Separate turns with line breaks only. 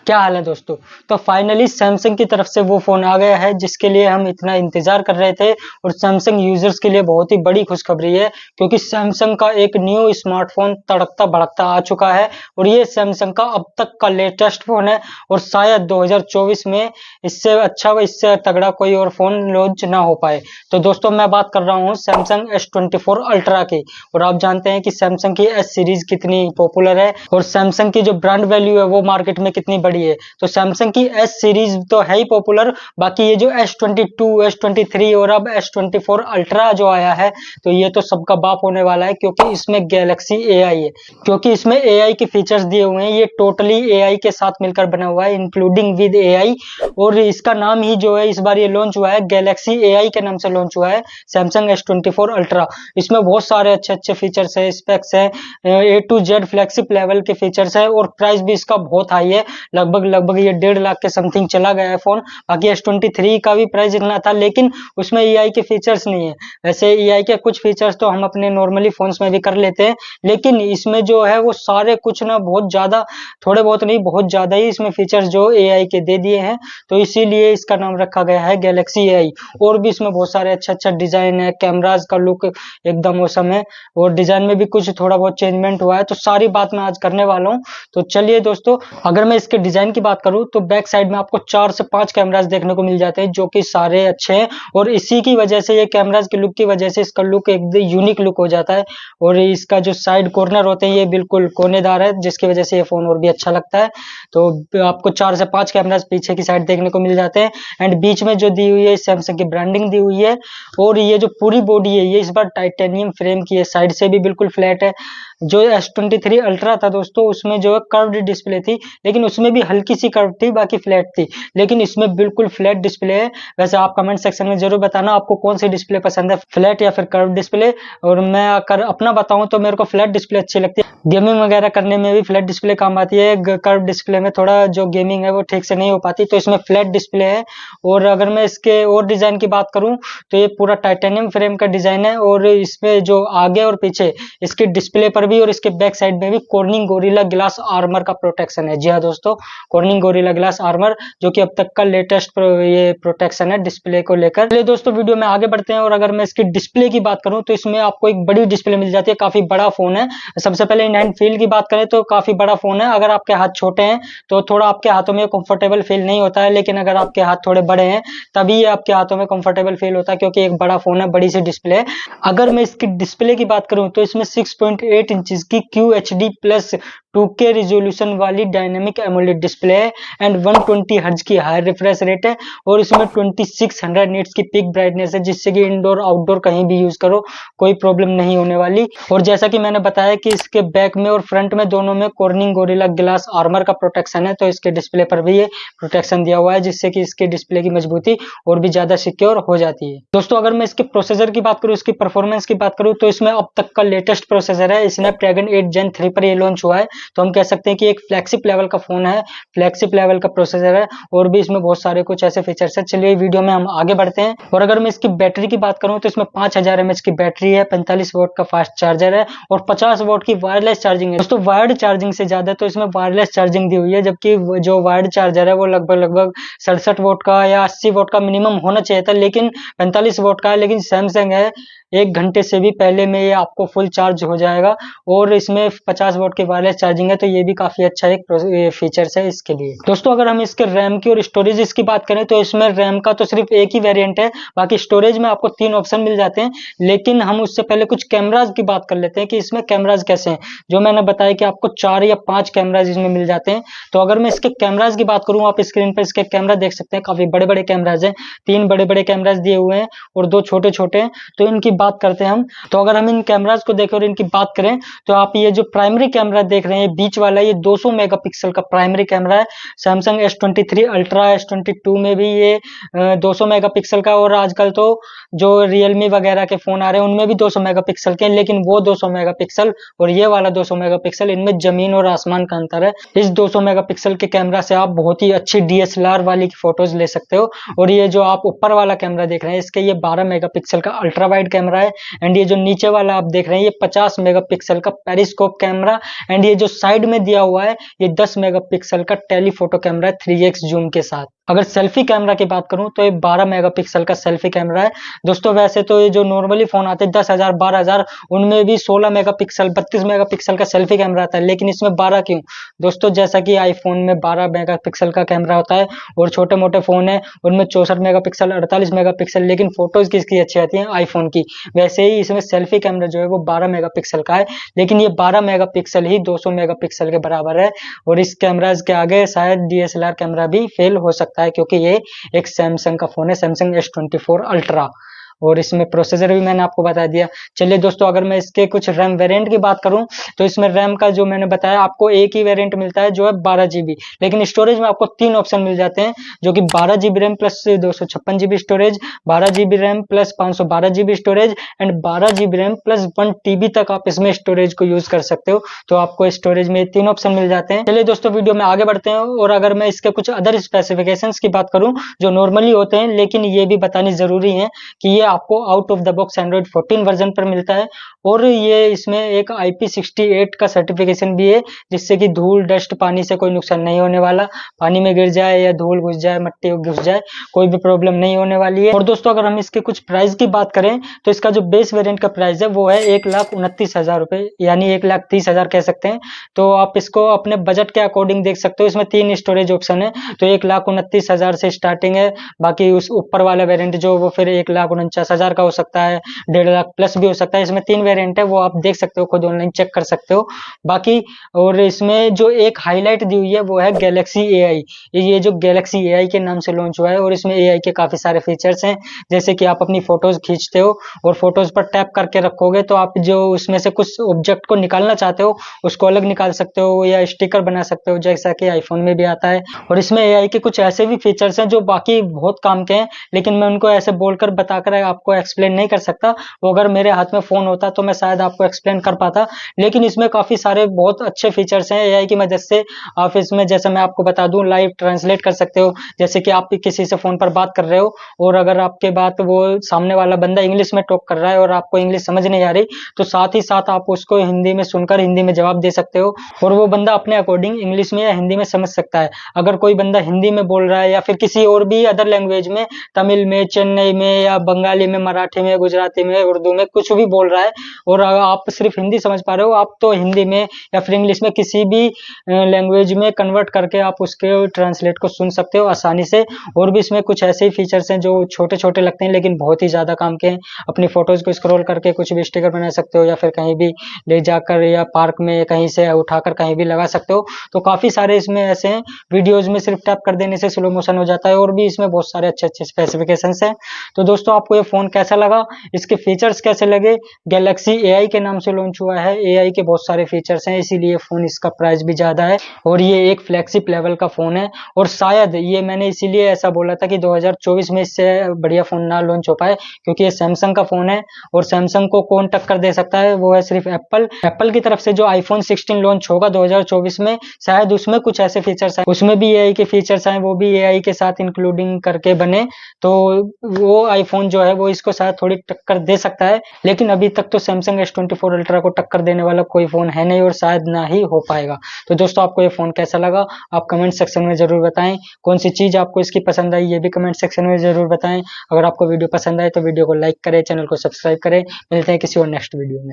क्या हाल है दोस्तों। तो फाइनली सैमसंग की तरफ से वो फोन आ गया है जिसके लिए हम इतना इंतजार कर रहे थे और सैमसंग यूजर्स के लिए बहुत ही बड़ी खुशखबरी है क्योंकि सैमसंग का एक न्यू स्मार्टफोन तड़कता भड़कता आ चुका है और ये सैमसंग का अब तक का लेटेस्ट फोन है और शायद 2024 में इससे अच्छा व इससे तगड़ा कोई और फोन लॉन्च ना हो पाए। तो दोस्तों मैं बात कर रहा हूँ सैमसंग S24 अल्ट्रा की। और आप जानते हैं कि सैमसंग की S सीरीज कितनी पॉपुलर है और सैमसंग की जो ब्रांड वैल्यू है वो मार्केट में कितनी बड़ी है। तो सैमसंग की S सीरीज तो है ही पॉपुलर, बाकी ये जो S22, S23 और अब S24 अल्ट्रा जो आया है तो ये तो सबका बाप होने वाला है क्योंकि इसमें गैलेक्सी AI है। क्योंकि इसमें AI के फीचर्स दिए हुए हैं, ये टोटली AI के साथ मिलकर बना हुआ है इंक्लूडिंग विद AI। और इसका नाम ही जो है इस बार ये लॉन्च हुआ है गैलेक्सी AI के नाम से लॉन्च हुआ है सैमसंग S24 अल्ट्रा। इसमें बहुत सारे अच्छे अच्छे फीचर्स है, स्पेक्स है, A to Z flagship level के फीचर्स है और प्राइस भी इसका बहुत हाई है। लगभग ये 1.5 लाख के समथिंग चला गया है फोन। बाकी S23 का भी प्राइस इतना था लेकिन उसमें AI के फीचर्स नहीं है। वैसे AI के कुछ फीचर्स तो हम अपने नॉर्मली फोन्स में भी कर लेते हैं लेकिन इसमें जो है वो सारे कुछ ना बहुत ज्यादा, थोड़े बहुत नहीं बहुत ज्यादा ही इसमें फीचर्स जो AI के दे दिए हैं, तो इसीलिए इसका नाम रखा गया है गैलेक्सी AI। और भी इसमें बहुत सारे अच्छा डिजाइन है, कैमराज का लुक एकदम औसम है और डिजाइन में भी कुछ थोड़ा बहुत चेंजमेंट हुआ है। तो सारी बात मैं आज करने वाला हूँ। तो चलिए दोस्तों, अगर मैं इसके डिजाइन की बात करूं तो बैक साइड में आपको 4 से 5 कैमरास देखने को मिल जाते हैं जो कि सारे अच्छे हैं और इसी की वजह से, ये कैमरास के लुक की वजह से इसका लुक एकदम यूनिक लुक हो जाता है। और इसका जो साइड कॉर्नर होते हैं ये बिल्कुल कोनेदार है जिसकी वजह से ये फोन और भी अच्छा लगता है। तो आपको 4 से 5 कैमरास पीछे की साइड देखने को मिल जाते हैं एंड बीच में जो दी हुई है सैमसंग की ब्रांडिंग दी हुई है। और ये जो पूरी बॉडी है ये इस बार टाइटेनियम फ्रेम की है, साइड से भी बिल्कुल फ्लैट है। जो S23 अल्ट्रा था दोस्तों उसमें जो है कर्व्ड डिस्प्ले थी लेकिन उसमें भी हल्की सी कर्व थी, बाकी फ्लैट थी, लेकिन इसमें बिल्कुल फ्लैट डिस्प्ले है। वैसे आप कमेंट सेक्शन में जरूर बताना आपको कौन सी डिस्प्ले पसंद है, फ्लैट या फिर कर्व डिस्प्ले। और मैं अगर अपना बताऊं तो मेरे को फ्लैट डिस्प्ले अच्छी लगती है, गेमिंग वगैरह करने में भी फ्लैट डिस्प्ले काम आती है। कर्व डिस्प्ले में थोड़ा जो गेमिंग है वो ठीक से नहीं हो पाती, तो इसमें फ्लैट डिस्प्ले है। और अगर मैं इसके और डिजाइन की बात करूं तो ये पूरा टाइटेनियम फ्रेम का डिजाइन है और इसमें जो आगे और पीछे इसकी डिस्प्ले पर भी और इसके बैक साइड में भी कॉर्निंग गोरिल्ला ग्लास आर्मर का प्रोटेक्शन है। जी हाँ दोस्तों, कॉर्निंग गोरिल्ला ग्लास आर्मर जो कि अब तक का लेटेस्ट ये प्रोटेक्शन है डिस्प्ले को लेकर। चलिए दोस्तों वीडियो में आगे बढ़ते हैं और अगर मैं इसकी डिस्प्ले की बात करूं तो इसमें आपको एक बड़ी डिस्प्ले मिल जाती है, काफी बड़ा फोन है। सबसे पहले इन हैंड फील की बात करें तो काफी बड़ा फोन है। अगर आपके हाथ छोटे हैं तो थोड़ा आपके हाथों में कंफर्टेबल फील नहीं होता है, लेकिन अगर आपके हाथ थोड़े बड़े हैं तभी ये आपके हाथों में कंफर्टेबल फील होता है क्योंकि एक बड़ा फोन है, बड़ी सी डिस्प्ले है। अगर मैं इसकी डिस्प्ले की बात करूं तो इसमें 6.8 इंचेस की QHD प्लस 2K रिजोल्यूशन वाली डायनेमिक एमोलेड डिस्प्ले है एंड 120 हर्ट्ज की हाई रिफ्रेश रेट है और इसमें 2600 निट्स की पिक ब्राइटनेस है जिससे कि इंडोर आउटडोर कहीं भी यूज करो कोई प्रॉब्लम नहीं होने वाली। और जैसा कि मैंने बताया कि इसके बैक में और फ्रंट में दोनों में कॉर्निंग गोरिल्ला ग्लास आर्मर का प्रोटेक्शन है, तो इसके डिस्प्ले पर भी ये प्रोटेक्शन दिया हुआ है जिससे कि इसके डिस्प्ले की मजबूती और भी ज्यादा सिक्योर हो जाती है। दोस्तों अगर मैं इसके प्रोसेसर की बात करूं, इसकी परफॉर्मेंस की बात करूं तो इसमें अब तक का लेटेस्ट प्रोसेसर है स्नैपड्रैगन 8 Gen 3 पर ये लॉन्च हुआ है। तो हम कह सकते हैं कि एक फ्लैगशिप लेवल का फोन है, फ्लैगशिप लेवल का प्रोसेसर है और भी इसमें बहुत सारे कुछ ऐसे फीचर्स है। चलिए वीडियो में हम आगे बढ़ते हैं। और अगर मैं इसकी बैटरी की बात करूं तो इसमें 5000 mAh की बैटरी है, 45 वोट का फास्ट चार्जर है और 50 वोट की वायरलेस चार्जिंग है। दोस्तों वायर्ड चार्जिंग से ज्यादा तो इसमें वायरलेस चार्जिंग दी हुई है, जबकि जो वायर्ड चार्जर है वो लगभग 67 वोट का या 80 वोट का मिनिमम होना चाहिए था, लेकिन 45 वोट का है। लेकिन सैमसंग है 1 घंटे से भी पहले में ये आपको फुल चार्ज हो जाएगा और इसमें 50 वोट की वायरलेस चार्जिंग है, तो ये भी काफी अच्छा एक फीचर्स है इसके लिए। दोस्तों अगर हम इसके रैम की और स्टोरेज की बात करें तो इसमें रैम का तो सिर्फ एक ही वेरिएंट है, बाकी स्टोरेज में आपको 3 ऑप्शन मिल जाते हैं। लेकिन हम उससे पहले कुछ कैमराज की बात कर लेते हैं कि इसमें कैमराज कैसे हैं। जो मैंने बताया कि आपको 4 या 5 कैमराज इसमें मिल जाते हैं। तो अगर मैं इसके कैमराज की बात करूं, आप स्क्रीन पर इसके कैमरा देख सकते हैं, काफी बड़े बड़े कैमराज हैं, 3 बड़े बड़े कैमराज दिए हुए हैं और 2 छोटे छोटे हैं। तो इनकी बात करते हैं हम। तो अगर हम इन कैमराज को देखें और इनकी बात करें तो आप ये जो प्राइमरी कैमरा देख रहे हैं बीच वाला, ये 200 मेगापिक्सल का प्राइमरी कैमरा है। सैमसंग S23 अल्ट्रा, S22 में भी ये 200 मेगापिक्सल का, और आजकल तो जो रियलमी वगैरह के फोन आ रहे हैं उनमें भी 200 मेगापिक्सल के, लेकिन वो 200 मेगापिक्सल और ये वाला 200 मेगापिक्सल, इनमें जमीन और आसमान का अंतर है। इस 200 मेगापिक्सल के कैमरा से आप बहुत ही अच्छी DSLR वाली फोटोज ले सकते हो। और ये जो आप ऊपर वाला कैमरा देख रहे हैं इसके ये 12 मेगापिक्सल का अल्ट्रा वाइड कैमरा है एंड ये जो नीचे वाला आप देख रहे हैं ये 50 मेगापिक्सल का पेरिस्कोप कैमरा एंड ये जो साइड में दिया हुआ है ये 10 मेगापिक्सल मेगापिक्सल का टेलीफोटो कैमरा है 3x जूम के साथ। अगर सेल्फी कैमरा की बात करूं तो ये 12 मेगापिक्सल का सेल्फी कैमरा है। दोस्तों वैसे तो ये जो नॉर्मली फोन आते हैं 10,000 12,000 उनमें भी 16 मेगापिक्सल 32 मेगापिक्सल का सेल्फी कैमरा आता है, लेकिन इसमें 12 क्यों? दोस्तों जैसा कि आईफोन में 12 मेगापिक्सल का कैमरा होता है और छोटे मोटे फोन है उनमें 64 मेगापिक्सल 48 मेगापिक्सल, लेकिन फोटोज किसकी अच्छी आती है? आईफोन की। वैसे ही इसमें सेल्फी कैमरा जो है वो 12 मेगापिक्सल का है, लेकिन ये 12 मेगापिक्सल ही 200 मेगापिक्सल के बराबर है और इस कैमराज के आगे शायद डीएसएलआर कैमरा भी फेल हो सकता है, क्योंकि ये एक सैमसंग का फोन है, सैमसंग S24 अल्ट्रा। और इसमें प्रोसेसर भी मैंने आपको बता दिया। चलिए दोस्तों, अगर मैं इसके कुछ रैम वेरिएंट की बात करूं तो इसमें रैम का जो मैंने बताया आपको एक ही वेरिएंट मिलता है जो है 12 GB, लेकिन स्टोरेज में आपको 3 ऑप्शन मिल जाते हैं जो कि 12 GB RAM plus 256 GB storage, 12 GB RAM plus 512 GB storage and 12 GB RAM plus 1 TB तक आप इसमें स्टोरेज को यूज कर सकते हो। तो आपको स्टोरेज में 3 ऑप्शन मिल जाते हैं। चलिए दोस्तों, वीडियो में आगे बढ़ते हैं और अगर मैं इसके कुछ अदर स्पेसिफिकेशंस की बात करूं जो नॉर्मली होते हैं, लेकिन ये भी बतानी जरूरी है कि ये आपको out of the box Android 14 version पर मिलता है और ये इसमें एक IP68 का सर्टिफिकेशन भी है, जिससे कि धूल डस्ट पानी से कोई नुकसान नहीं होने वाला। पानी में गिर जाए या धूल घुस जाए, मट्टी घुस जाए, कोई भी प्रॉब्लम नहीं होने वाली है। और दोस्तों अगर हम इसके कुछ प्राइस की बात करें तो इसका जो बेस वेरिएंट का प्राइस है वो है 1,29,000 रुपए, यानी 1,30,000 कह सकते हैं। तो आप इसको अपने बजट के अकॉर्डिंग देख सकते हो। इसमें 3 स्टोरेज ऑप्शन है, तो 1,29,000 से स्टार्टिंग है। बाकी उस ऊपर वाला वेरिएंट जो वो फिर 1,49,000 का हो सकता है, 1.5 लाख प्लस भी हो सकता है। इसमें 3 वेरिएंट है, वो आप देख सकते हो, खुद ऑनलाइन चेक कर सकते हो। बाकी और इसमें जो एक हाईलाइट दी हुई है वो है गैलेक्सी AI। ये जो गैलेक्सी AI के नाम से लॉन्च हुआ है और इसमें AI के काफी सारे फीचर्स हैं, जैसे कि आप अपनी फोटोज खींचते हो और फोटोज पर टैप करके रखोगे तो आप जो उसमें से कुछ ऑब्जेक्ट को निकालना चाहते हो उसको अलग निकाल सकते हो या स्टिकर बना सकते हो, जैसा कि आईफोन में भी आता है। और इसमें AI के कुछ ऐसे भी फीचर्स हैं जो बाकी बहुत काम के हैं, लेकिन मैं उनको ऐसे बोलकर बताकर आपको एक्सप्लेन नहीं कर सकता। वो अगर मेरे हाथ में फोन होता तो मैं शायद आपको एक्सप्लेन कर पाता, लेकिन इसमें काफी सारे बहुत अच्छे फीचर्स हैं AI की मदद से। आप इसमें जैसे मैं आपको बता दूं लाइव ट्रांसलेट कर सकते हो, जैसे कि आप किसी से फोन पर बात कर रहे हो और अगर आपके बात वो सामने वाला बंदा इंग्लिश में टॉक कर रहा है और आपको इंग्लिश समझ नहीं आ रही तो साथ ही साथ आप उसको हिंदी में सुनकर हिंदी में जवाब दे सकते हो और वो बंदा अपने अकॉर्डिंग इंग्लिश में या हिंदी में समझ सकता है। अगर कोई बंदा हिंदी में बोल रहा है या फिर किसी और भी अदर लैंग्वेज में, तमिल में, चेन्नई में या बंगाली में, मराठी में, गुजराती में, उर्दू में कुछ भी बोल रहा है और आप सिर्फ हिंदी समझ पा रहे हो, आप तो हिंदी में या फिर इंग्लिश में किसी भी लैंग्वेज में कन्वर्ट करके आप उसके ट्रांसलेट को सुन सकते हो आसानी से। और भी इसमें कुछ ऐसे ही फीचर्स हैं जो छोटे छोटे लगते हैं लेकिन बहुत ही ज्यादा काम के हैं। अपनी फोटोज को स्क्रॉल करके कुछ भी स्टिकर बना सकते हो या फिर कहीं भी ले जाकर या पार्क में कहीं से उठाकर कहीं भी लगा सकते हो। तो काफी सारे इसमें ऐसे हैं, वीडियोज में सिर्फ टैप कर देने से स्लो मोशन हो जाता है और भी इसमें बहुत सारे अच्छे अच्छे स्पेसिफिकेशंस हैं। तो दोस्तों आपको ये फोन कैसा लगा, इसके फीचर्स कैसे लगे? गैलेक्सी AI के नाम से लॉन्च हुआ है, AI के बहुत सारे फीचर्स हैं, इसीलिए फोन इसका प्राइस भी ज्यादा है और ये एक फ्लैगशिप लेवल का फोन है। और शायद ये मैंने इसीलिए ऐसा बोला था कि 2024 में इससे बढ़िया फोन ना लॉन्च हो पाए, क्योंकि ये सैमसंग का फोन है और सैमसंग को कौन टक्कर दे सकता है, वो है सिर्फ एप्पल की तरफ से जो आईफोन 16 लॉन्च होगा 2024 में, शायद उसमें कुछ ऐसे फीचर्स आए, उसमें भी AI के फीचर्स आए, वो भी AI के साथ इंक्लूडिंग करके बने, तो वो आईफोन जो है वो इसको शायद थोड़ी टक्कर दे सकता है। लेकिन अभी तक तो सैमसंग S24 अल्ट्रा को टक्कर देने वाला कोई फोन है नहीं और शायद ना ही हो पाएगा। तो दोस्तों आपको ये फोन कैसा लगा आप कमेंट सेक्शन में जरूर बताएं। कौन सी चीज आपको इसकी पसंद आई ये भी कमेंट सेक्शन में जरूर बताएं। अगर आपको वीडियो पसंद आए तो वीडियो को लाइक करें, चैनल को सब्सक्राइब करें। मिलते हैं किसी और नेक्स्ट वीडियो में।